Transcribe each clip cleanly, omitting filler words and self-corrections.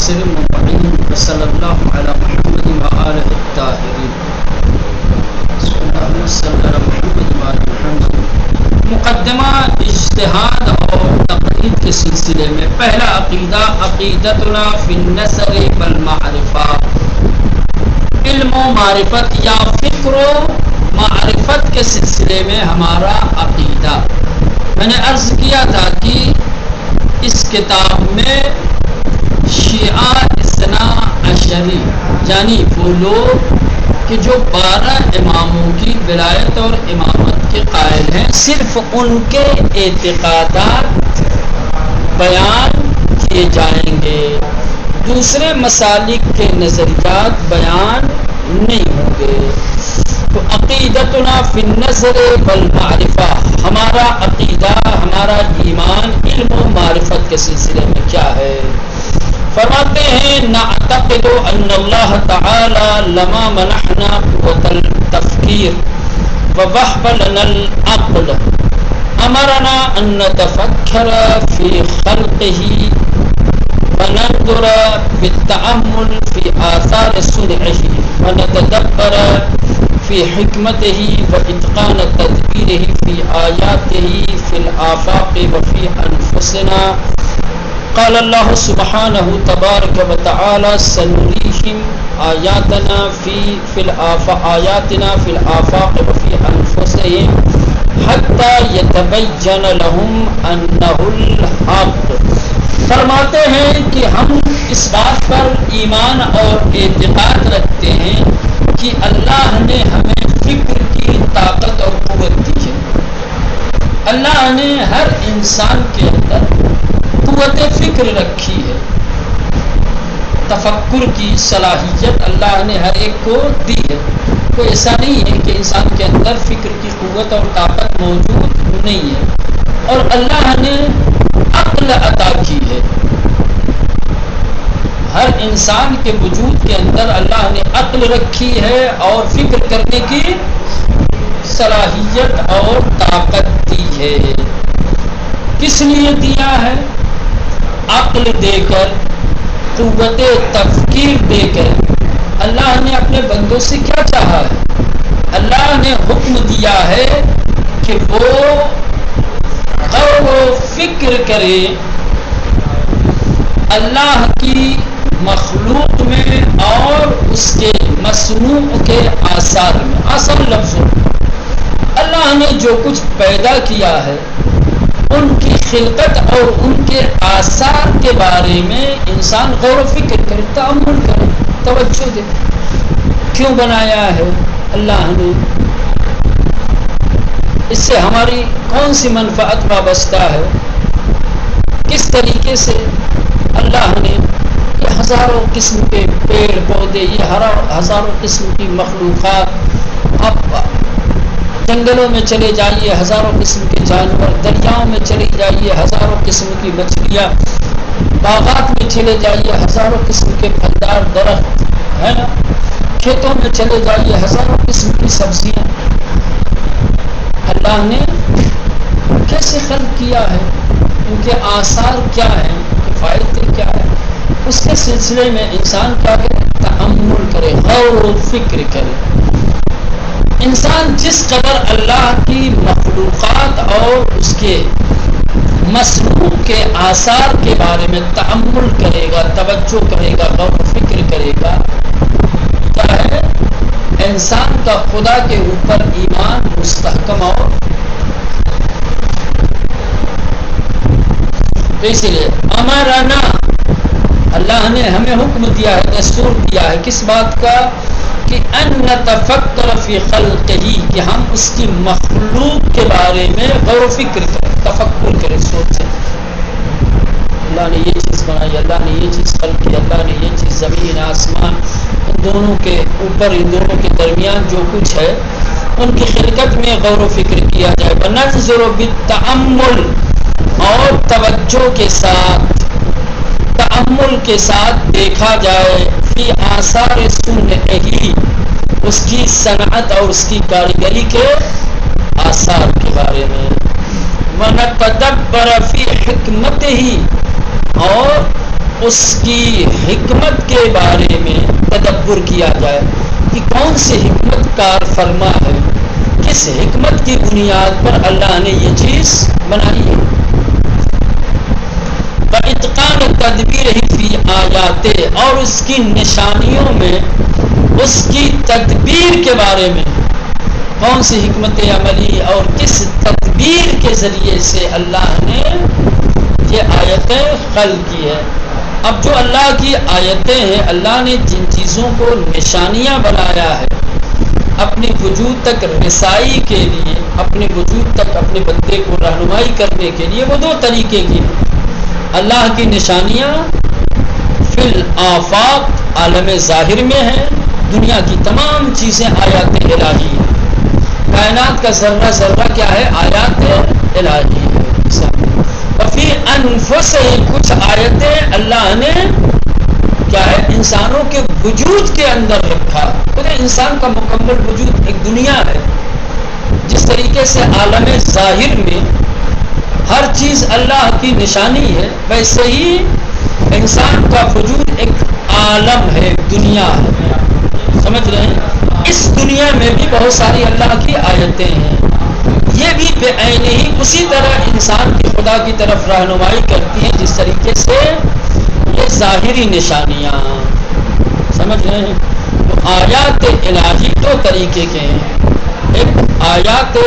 ناصر المبین صلی اللہ علی محمد وآلہ الطاہرین مقدمہ اجتہاد اور تقلید کے سلسلے میں پہلا عقیدہ عقیدتنا فی النظر والمعرفہ، علم و معرفت یا فکر و معرفت کے سلسلے میں ہمارا عقیدہ۔ میں نے عرض کیا تھا کہ اس کتاب میں شیعہ اثنا عشری یعنی وہ لوگ کہ جو 12 اماموں کی ولایت اور امامت کے قائل ہیں، صرف ان کے اعتقادات بیان کیے جائیں گے، دوسرے مسالک کے نظریات بیان نہیں ہوں گے۔ تو عقیدتنا فی النظر والمعرفہ، ہمارا عقیدہ، ہمارا ایمان علم و معرفت کے سلسلے میں کیا ہے؟ فرماتے ہیں نعتقد ان اللہ تعالی لما منحنا قوت التفکیر ووهب لنا العقل امرنا ان نتفکر فی خلقه وننظر بالتأمل في آثار صنعه ونتدبر في حكمته وإتقان تدبيره في آياته في الآفاق وفي أنفسنا۔ قال الله سبحانه تبارك وتعالى سنريهم آياتنا في الآفاق وفي أنفسهم حتى يتبين لهم أنه الحق۔ فرماتے ہیں کہ ہم اس بات پر ایمان اور اعتقاد رکھتے ہیں کہ اللہ نے ہمیں فکر کی طاقت اور قوت دی ہے۔ اللہ نے ہر انسان کے اندر قوت فکر رکھی ہے، تفکر کی صلاحیت اللہ نے ہر ایک کو دی ہے۔ کوئی ایسا نہیں ہے کہ انسان کے اندر فکر کی قوت اور طاقت موجود نہیں ہے، اور اللہ نے عقل عطا کی ہے۔ ہر انسان کے وجود کے اندر اللہ نے عقل رکھی ہے اور فکر کرنے کی صلاحیت اور طاقت دی ہے۔ کس لیے دیا ہے؟ عقل دے کر، قوت تفکیر دے کر۔ اللہ نے اپنے بندوں سے کیا چاہا ہے؟ اللہ نے حکم دیا ہے کہ وہ غور و فکر کرے اللہ کی مخلوق میں اور اس کے مصنوع کے آثار میں۔ آثار لفظ اللہ نے جو کچھ پیدا کیا ہے ان کی خلقت اور ان کے آثار کے بارے میں انسان غور و فکر کرے، تأمل کرے، توجہ دے۔ کیوں بنایا ہے اللہ نے؟ اس سے ہماری کون سی منفعت وابستہ ہے؟ کس طریقے سے اللہ نے یہ ہزاروں قسم کے پیڑ پودے، یہ ہزاروں قسم کی مخلوقات، اب جنگلوں میں چلے جائیے ہزاروں قسم کے جانور، دریاؤں میں چلے جائیے ہزاروں قسم کی مچھلیاں، باغات میں چلے جائیے ہزاروں قسم کے پھلدار درخت ہے نا، کھیتوں میں چلے جائیے ہزاروں قسم کی سبزیاں۔ اللہ نے کیسے خلق کیا ہے؟ ان کے آثار کیا ہیں؟ ان کے فائدے کیا ہیں؟ اس کے سلسلے میں انسان کیا کرے؟ تأمل کرے، غور و فکر کرے۔ انسان جس قدر اللہ کی مخلوقات اور اس کے مصنوع کے آثار کے بارے میں تأمل کرے گا، توجہ کرے گا، غور و فکر کرے گا، کیا ہے؟ انسان کا خدا کے اوپر ایمان مستحکم اور اس لیے امرنا، اللہ نے ہمیں حکم دیا ہے، دستور دیا ہے کس بات کا؟ کہ ان نتفکر فی خلقہ، کہ ہم اس کی مخلوق کے بارے میں غور و فکر کریں، تفکر کریں، سوچیں۔ اللہ نے یہ چیز بنائی، اللہ نے یہ چیز خلق کی، اللہ نے یہ چیز زمین آسمان، ان دونوں کے اوپر، ان دونوں کے درمیان جو کچھ ہے ان کی خلقت میں غور و فکر کیا جائے۔ وننظر بالتأمل، اور توجہ کے ساتھ، تأمل کے ساتھ دیکھا جائے فی آثار صنعہ، اس کی صنعت اور اس کی کاریگری کے آثار کے بارے میں۔ ونتدبر فی حکمتہ، اور اس کی حکمت کے بارے میں تدبر کیا جائے کہ کون سی حکمت کار فرما ہے، کس حکمت کی بنیاد پر اللہ نے یہ چیز بنائی ہے۔ وَإِتْقَانَ تَدْبِيرِهِ فِي آیاتِ، اور اس کی نشانیوں میں اس کی تدبیر کے بارے میں، کون سی حکمت عملی اور کس تدبیر کے ذریعے سے اللہ نے یہ آیتیں خلق کی ہے۔ اب جو اللہ کی آیتیں ہیں، اللہ نے جن چیزوں کو نشانیاں بنایا ہے اپنے وجود تک رسائی کے لیے، اپنے وجود تک اپنے بندے کو رہنمائی کرنے کے لیے، وہ دو طریقے کی ہیں۔ اللہ کی نشانیاں فی الآفاق، عالم ظاہر میں ہیں، دنیا کی تمام چیزیں آیات الہی ہیں، کائنات کا ذرہ ذرہ کیا ہے؟ آیات الہی ہے۔ وفی انفسہم، کچھ آیتیں اللہ نے کیا ہے انسانوں کے وجود کے اندر رکھا۔ خود انسان کا مکمل وجود ایک دنیا ہے، جس طریقے سے عالم ظاہر میں ہر چیز اللہ کی نشانی ہے، ویسے ہی انسان کا وجود ایک عالم ہے، دنیا ہے، سمجھ رہے ہیں؟ اس دنیا میں بھی بہت ساری اللہ کی آیتیں ہیں، یہ بھی بے عین ہی اسی طرح انسان کی خدا کی طرف رہنمائی کرتی ہیں جس طریقے سے یہ ظاہری نشانیاں، سمجھ رہے ہیں؟ تو آیات الہی دو طریقے کے ہیں، ایک آیات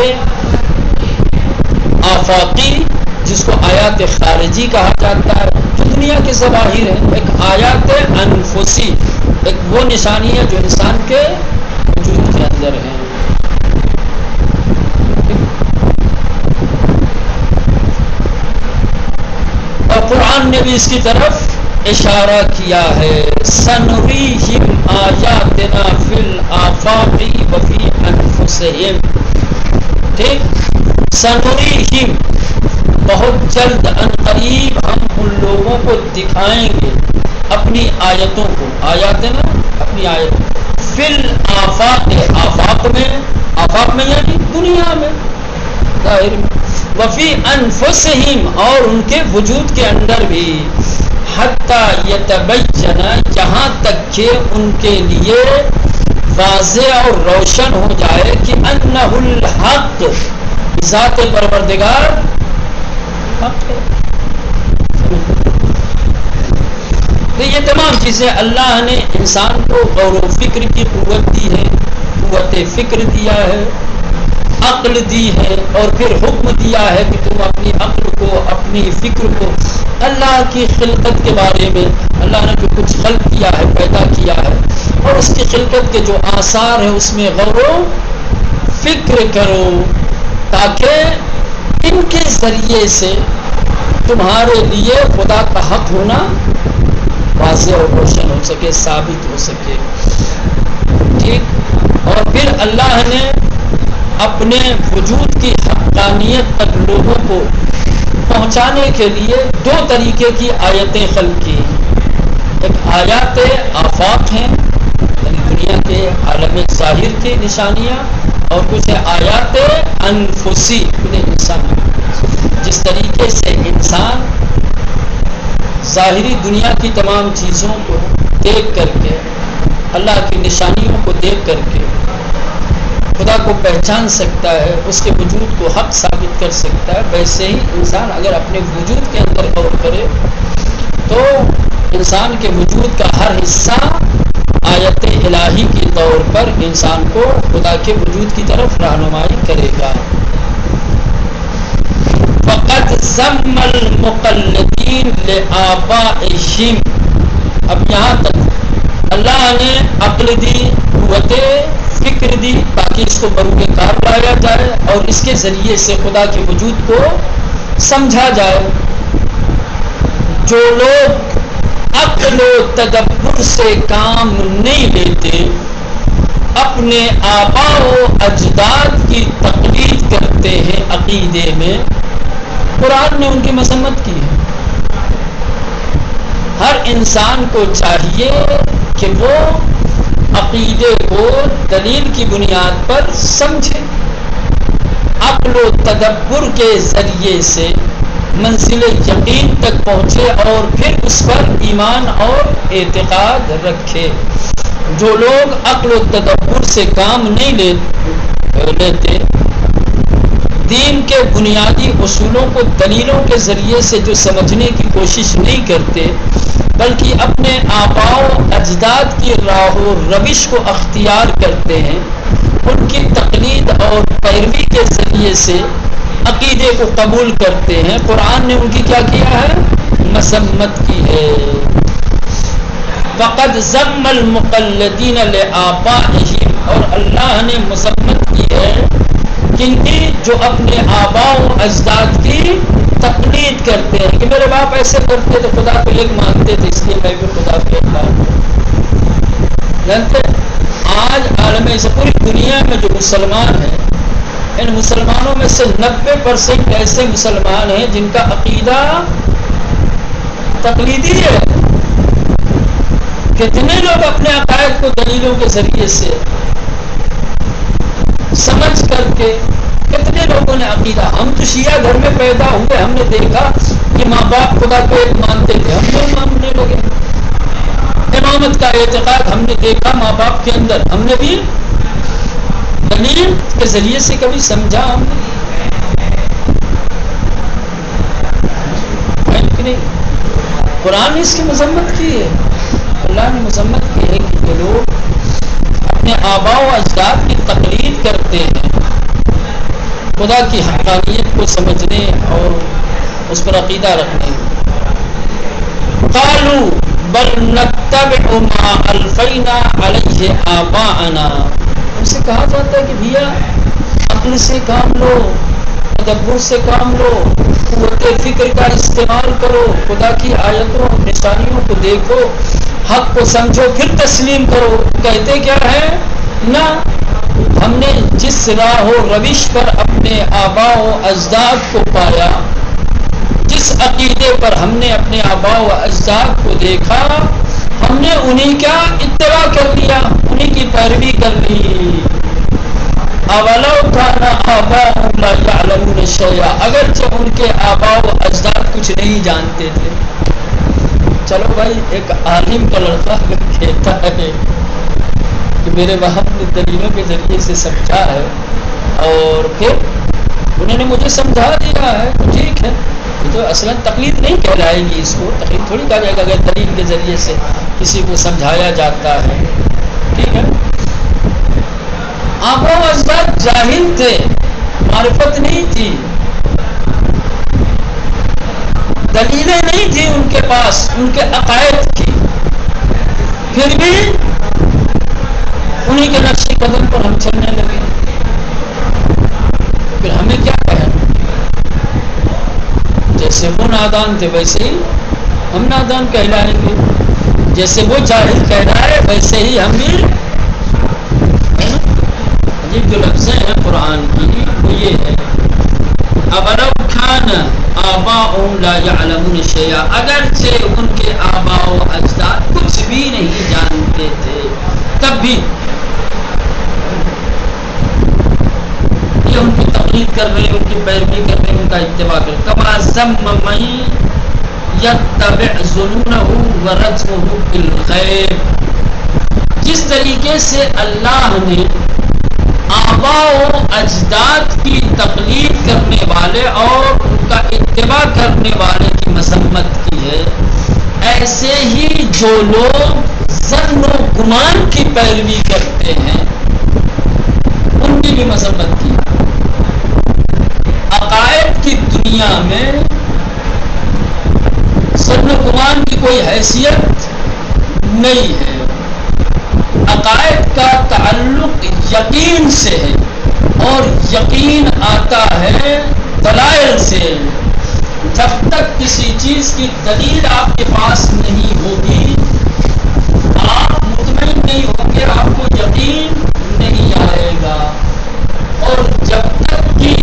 آفاقی جس کو آیات خارجی کہا جاتا ہے جو دنیا کے ظواہر ہیں، ایک آیات انفسی، ایک وہ نشانی ہے جو انسان کے وجود کے اندر ہیں۔ اور قرآن نے بھی اس کی طرف اشارہ کیا ہے، سنریہم آیاتنا فی الآفاق وفی انفسہم، ٹھیک، سنریہم، بہت جلد ان قریب ہم ان لوگوں کو دکھائیں گے اپنی آیتوں کو، آیات نا اپنی آیت، فی الآفاق، آفاق میں یعنی دنیا میں ظاہر میں، وفی انفسہم، اور ان کے وجود کے اندر بھی، حتی یتبین، یہاں تک کہ ان کے لیے واضح اور روشن ہو جائے کہ انہ الحق، ذات پروردگار حق ہے۔ تو یہ تمام چیزیں اللہ نے انسان کو غور و فکر کی قوت دی ہے، قوت فکر دیا ہے، عقل دی ہے، اور پھر حکم دیا ہے کہ تم اپنی عقل کو، اپنی فکر کو اللہ کی خلقت کے بارے میں، اللہ نے جو کچھ خلق کیا ہے، پیدا کیا ہے، اور اس کی خلقت کے جو آثار ہیں اس میں غور و فکر کرو، تاکہ ان کے ذریعے سے تمہارے لیے خدا کا حق ہونا واضح اور روشن ہو سکے، ثابت ہو سکے، ٹھیک۔ اور پھر اللہ نے اپنے وجود کی حقانیت تک لوگوں کو پہنچانے کے لیے دو طریقے کی آیتیں خلق کی، ایک آیات آفاق ہیں یعنی دنیا کے عالم ظاہر کی نشانیاں، اور کچھ آیات انفسی انسان، جس طریقے سے انسان ظاہری دنیا کی تمام چیزوں کو دیکھ کر کے، اللہ کی نشانیوں کو دیکھ کر کے خدا کو پہچان سکتا ہے، اس کے وجود کو حق ثابت کر سکتا ہے، ویسے ہی انسان اگر اپنے وجود کے اندر غور کرے تو انسان کے وجود کا ہر حصہ آیت الہی کے طور پر انسان کو خدا کے وجود کی طرف رہنمائی کرے گا۔ فقد ذم المقلدین لآبائہم، اب یہاں تک اللہ نے عقل دی، قوت فکر دی تاکہ اس کو بروئے کار لایا جائے اور اس کے ذریعے سے خدا کے وجود کو سمجھا جائے۔ جو لوگ عقل و تدبر سے کام نہیں لیتے، اپنے آباء و اجداد کی تقلید کرتے ہیں عقیدے میں، قرآن نے ان کی مذمت کی ہے۔ ہر انسان کو چاہیے کہ وہ عقیدے کو دلیل کی بنیاد پر سمجھے، عقل و تدبر کے ذریعے سے منزل یقین تک پہنچے اور پھر اس پر ایمان اور اعتقاد رکھے۔ جو لوگ عقل و تدبر سے کام نہیں لیتے، دین کے بنیادی اصولوں کو دلیلوں کے ذریعے سے جو سمجھنے کی کوشش نہیں کرتے، بلکہ اپنے آباء و اجداد کی راہ و روش کو اختیار کرتے ہیں، ان کی تقلید اور پیروی کے ذریعے سے عقیدے کو قبول کرتے ہیں، قرآن نے ان کی کیا کیا ہے؟ مذمت کی ہے۔ فقد ذم المقلدین لآبائہم، اور اللہ نے مذمت کی ہے کن کی؟ جو اپنے آباء و اجداد کی تقلید کرتے ہیں کہ میرے باپ ایسے کرتے تو خدا کو ایک مانتے تھے، اس لیے میں بھی خدا کو ایک مانتا ہوں۔ جانتے آج عالم سے پوری دنیا میں جو مسلمان ہیں، ان مسلمانوں میں سے 90% ایسے مسلمان ہیں جن کا عقیدہ تقلیدی ہے۔ کتنے لوگ اپنے عقائد کو دلیلوں کے ذریعے سے سمجھ کر کے، کتنے لوگوں نے عقیدہ، ہم تو شیعہ گھر میں پیدا ہوئے، ہم نے دیکھا کہ ماں باپ خدا کو ایک مانتے تھے، ہم لوگ ماننے لگے۔ امامت کا اعتقاد ہم نے دیکھا ماں باپ کے اندر، ہم نے بھی دلیل کے ذریعے سے کبھی سمجھا ہم نے؟ قرآن نے اس کی مذمت کی ہے، اللہ نے مذمت کی ہے کہ جو لوگ اپنے آباء و اجداد کی تقلید کرتے ہیں، خدا کی حقانیت کو سمجھنے اور اس پر عقیدہ رکھنے، قالوا بل نتبع ما الفینا علیہ آباءنا، ان سے کہا جاتا ہے کہ بھیا عقل سے کام لو، تدبر سے کام لو، قوت فکر کا استعمال کرو، خدا کی آیتوں اور نشانیوں کو دیکھو، حق کو سمجھو، پھر تسلیم کرو۔ کہتے کیا ہے؟ نہ، ہم نے جس راہ و روش پر اپنے آباء و اجداد کو پایا، جس عقیدے پر ہم نے اپنے آباء و اجداد کو دیکھا، ہم نے انہی کا اتباع کر لیا، انہی کی پیروی کر لی۔ اولو کان آباؤہم لا یعلمون شیئا، اگرچہ ان کے آباء و اجداد کچھ نہیں جانتے تھے۔ چلو بھائی، ایک عالم کا لڑکا کہتا ہے کہ میرے باپ نے دلیلوں کے ذریعے سے سمجھا ہے اور پھر انہوں نے مجھے سمجھا دیا ہے، تو ٹھیک ہے، یہ تو اصلاً تقلید نہیں کہلائے گی، اس کو تقلید تھوڑی کہا جائے گا اگر دلیل کے ذریعے سے کسی کو سمجھایا جاتا ہے، ٹھیک ہے۔ آباء و اجداد جاہل تھے، معرفت نہیں تھی، دلیلیں نہیں تھی ان کے پاس ان کے عقائد کی، پھر بھی انہی کے نقش قدم پر ہم چلنے لگے، پھر ہمیں کیا کہنا؟ جیسے وہ نادان تھے ویسے ہی ہم نادان کہلائیں گے، جیسے وہ جاہل کہلائے ویسے ہی ہم بھی۔ یہ جو لفظیں ہیں قرآن کی وہ یہ ہے، اولو کان آباؤہم لا یعلمون شیئا، اگرچہ ان کے آباء و اجداد کچھ بھی نہیں جانتے تھے، تب بھی یہ ان کی تقلید کر رہے، ان کی پیروی کر رہے، ان کا اتباع کر رہے۔ کما ذم من یتبع ظنونہ ورجمہ بالغیب، جس طریقے سے اللہ نے آباء و اجداد کی تقلید کرنے والے اور ان کا اتباع کرنے والے کی مذمت کی ہے، ایسے ہی جو لوگ ظن و گمان کی پیروی کرتے ہیں ان کی بھی مذمت کی۔ عقائد کی دنیا میں ظن و گمان کی کوئی حیثیت نہیں ہے، عقائد کا تعلق یقین سے ہے اور یقین آتا ہے دلائل سے۔ جب تک کسی چیز کی دلیل آپ کے پاس نہیں ہوگی آپ مطمئن نہیں ہوں گے، آپ کو یقین نہیں آئے گا، اور جب تک کہ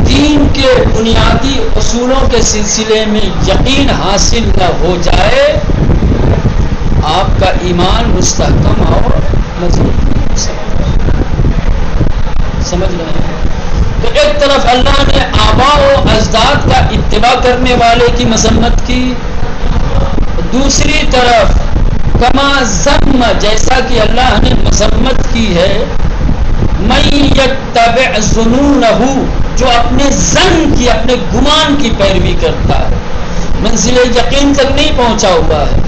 دین کے بنیادی اصولوں کے سلسلے میں یقین حاصل نہ ہو جائے آپ کا ایمان مستحکم اور مضبوط نہیں ہو سکتا۔ سمجھ رہے ہیں؟ تو ایک طرف اللہ نے آباء و اجداد کا اتباع اتباع کرنے والے کی مذمت کی. دوسری طرف کما ذم، جیسا کہ اللہ نے مذمت کی ہے من یتبع ظنونہ، جو اپنے ظن کی، اپنے گمان کی پیروی کرتا ہے، منزل یقین تک نہیں پہنچا ہوا ہے،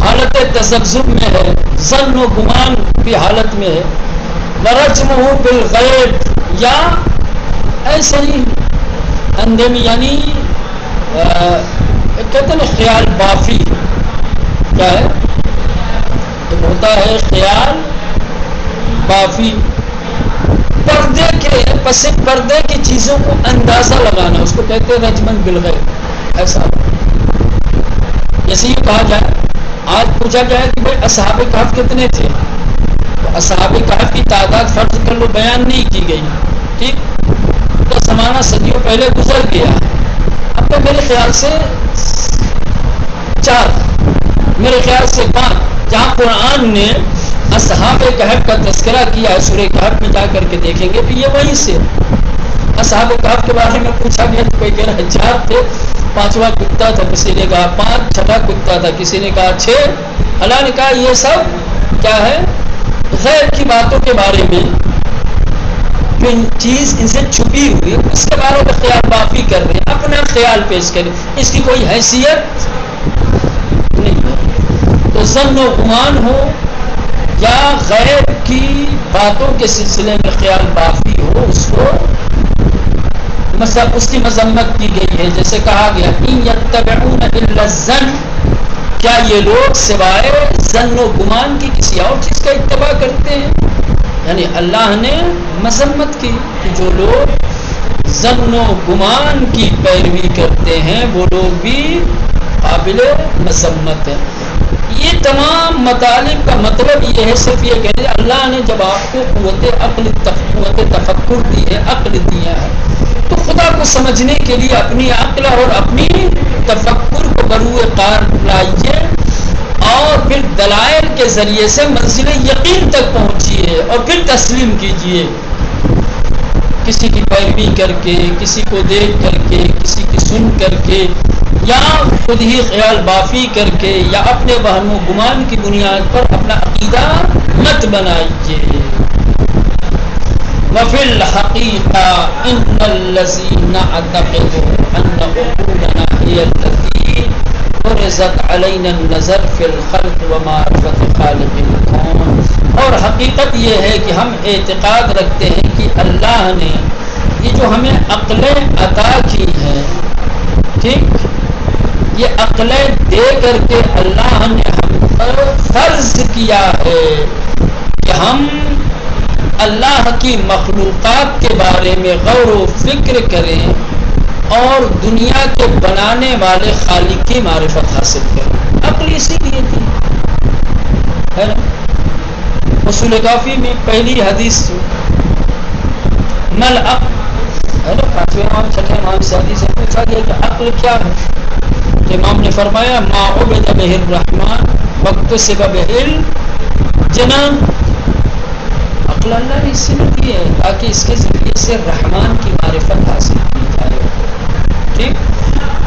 حالت تذبذب میں ہے، ظن و گمان کی حالت میں ہے. ورجمہ بالغیب، یا ایسے ہی اندھے میں، یعنی کہتے ہیں خیال بافی. کیا ہے؟ ایک ہوتا ہے خیال بافی، پردے کے پس پردے کی چیزوں کو اندازہ لگانا، اس کو کہتے ہیں رجمن بالغیب. ایسا جیسے یہ کہا جائے، آج پوچھا جائے کہ بھائی اصحاب کہف کتنے تھے، تو اصحاب کہف کی تعداد فرض کر لو بیان نہیں کی گئی، ٹھیک، تو زمانہ صدیوں پہلے گزر گیا. اب تو میرے خیال سے 4، میرے خیال سے 5، جہاں قرآن نے اصحاب کہف کا تذکرہ کیا ہے سورہ کہف میں، جا کر کے دیکھیں گے کہ یہ وہیں سے. اصحاب کہف کے بارے میں پوچھا گیا تو کوئی کہہ رہا ہے 4 تھے، 5واں کتا تھا، کسی نے کہا 5، 6واں کتا تھا، کسی نے کہا 6. اللہ نے کہا یہ سب کیا ہے؟ غیب کی باتوں کے بارے میں، جو چیز ان سے چھپی ہوئی اس کے بارے میں خیال بافی کر رہے ہیں، اپنا خیال پیش کریں، اس کی کوئی حیثیت نہیں ہے. تو ظن و گمان ہو یا غیب کی باتوں کے سلسلے میں خیال بافی ہو، اس کو اس کی مذمت کی گئی ہے. جیسے کہا گیا ان یتبعون الا الظن، کیا یہ لوگ سوائے ظن و گمان کی کسی اور چیز کا اتباع کرتے ہیں؟ یعنی اللہ نے مذمت کی کہ جو لوگ ظن و گمان کی پیروی کرتے ہیں وہ لوگ بھی قابل مذمت ہیں. یہ تمام مطالب کا مطلب یہ ہے، صرف یہ کہتے ہیں اللہ نے جب آپ کو قوت تفکر دی ہے، عقل دیا ہے، تو خدا کو سمجھنے کے لیے اپنی عقل اور اپنی تفکر کو بروئے کار لائیے، اور پھر دلائل کے ذریعے سے منزل یقین تک پہنچیے، اور پھر تسلیم کیجیے. کسی کی پیروی کر کے، کسی کو دیکھ کر کے، کسی کی سن کر کے، یا خود ہی خیال بافی کر کے، یا اپنے وہم و گمان کی بنیاد پر اپنا عقیدہ مت بنائیے. وفی الحقیقہ ان الذین اعتقدوا ان عقولنا هي التي فرضت علینا النظر فی الخلق ومعرفت خالق الکون. اور حقیقت یہ ہے کہ ہم اعتقاد رکھتے ہیں کہ اللہ نے یہ جو ہمیں عقلیں عطا کی ہیں، ٹھیک، یہ عقلیں دے کر کے اللہ نے ہم پر فرض کیا ہے کہ ہم اللہ کی مخلوقات کے بارے میں غور و فکر کریں اور دنیا کے بنانے والے خالق کی معرفت حاصل کریں. عقل اسی لیے تھی، ہے نا. اصول کافی میں پہلی حدیث مل عقل، ہے نا، 5ویں امام 6ویں امام سے حدیث سے پوچھا گیا کہ عقل کیا ہے، امام نے فرمایا ما عبد بہ الرحمن واکتسب بہ الجنان. عقل اللہ نے اس لیے دی ہے تاکہ اس کے ذریعے سے رحمان کی معرفت حاصل کی جائے. ٹھیک،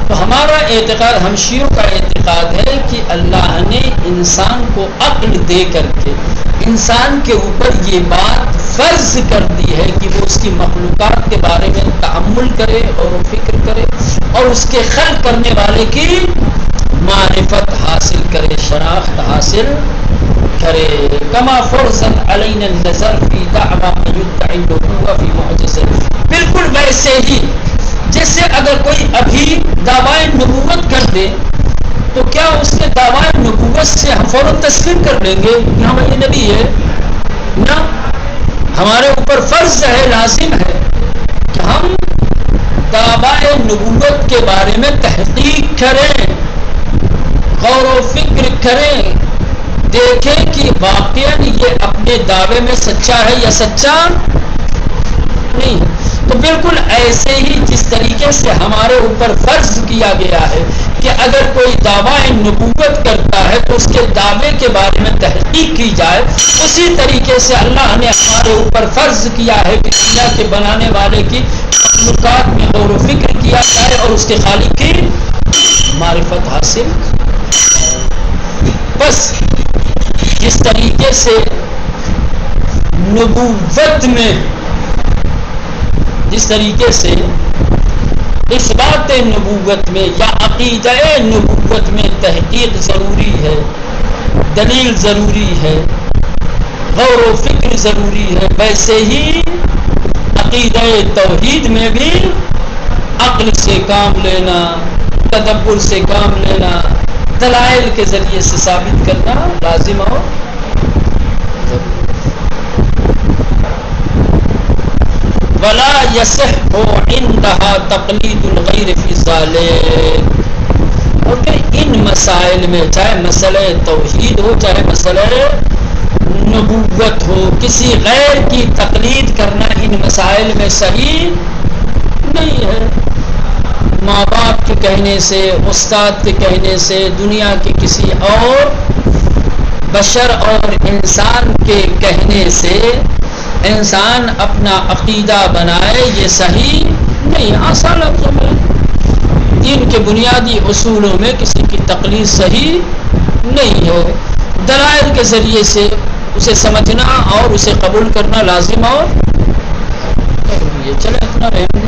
تو ہمارا اعتقاد، ہم شیعوں کا اعتقاد ہے کہ اللہ نے انسان کو عقل دے کر کے انسان کے اوپر یہ بات فرض کر دی ہے کہ وہ اس کی مخلوقات کے بارے میں تأمل کرے اور فکر کرے اور اس کے خلق کرنے والے کی معرفت حاصل کرے، شناخت حاصل کرے. کما فرضت علینا النظر فی دعوی من یدعی النبوۃ فی معجزہ، بالکل ویسے ہی جیسے اگر کوئی ابھی دعوی نبوت کر دے تو کیا اس کے دعوی نبوت سے ہم فوراً تسلیم کر لیں گے کہ ہم یہ نبی ہے؟ نہ، ہمارے اوپر فرض ہے، لازم ہے کہ ہم دعوی نبوت کے بارے میں تحقیق کریں، غور و فکر کریں، دیکھیں کہ واقعاً یہ اپنے دعوے میں سچا ہے یا سچا نہیں. تو بالکل ایسے ہی جس طریقے سے ہمارے اوپر فرض کیا گیا ہے کہ کہ اگر کوئی دعویٰ نبوت کرتا ہے تو اس کے دعوے کے بارے میں تحقیق کی جائے. اسی طریقے سے اللہ نے ہمارے اوپر فرض کیا ہے کہ دنیا کے بنانے والے کی مخلوقات میں غور و فکر کیا جائے اور اس کے خالق کی معرفت حاصل. بس جس طریقے سے نبوت میں، جس طریقے سے اس بات نبوت میں یا عقیدہ نبوت میں تحقیق ضروری ہے، دلیل ضروری ہے، غور و فکر ضروری ہے، ویسے ہی عقیدہ توحید میں بھی عقل سے کام لینا، تدبر سے کام لینا، دلائل کے ذریعے سے ثابت کرنا لازم ہو. ولا يصح عندها تقلید الغیر فی ذلک. اور پھر ان مسائل میں چاہے مسئلہ توحید ہو چاہے مسئلہ نبوت ہو، کسی غیر کی تقلید کرنا ان مسائل میں صحیح نہیں ہے. ماں باپ کے کہنے سے، استاد کے کہنے سے، دنیا کے کسی اور بشر اور انسان کے کہنے سے انسان اپنا عقیدہ بنائے، یہ صحیح نہیں. آسان لفظوں میں دین کے بنیادی اصولوں میں کسی کی تقلید صحیح نہیں ہے. دلائل کے ذریعے سے اسے سمجھنا اور اسے قبول کرنا لازم اور یہ چلے اتنا رہنے.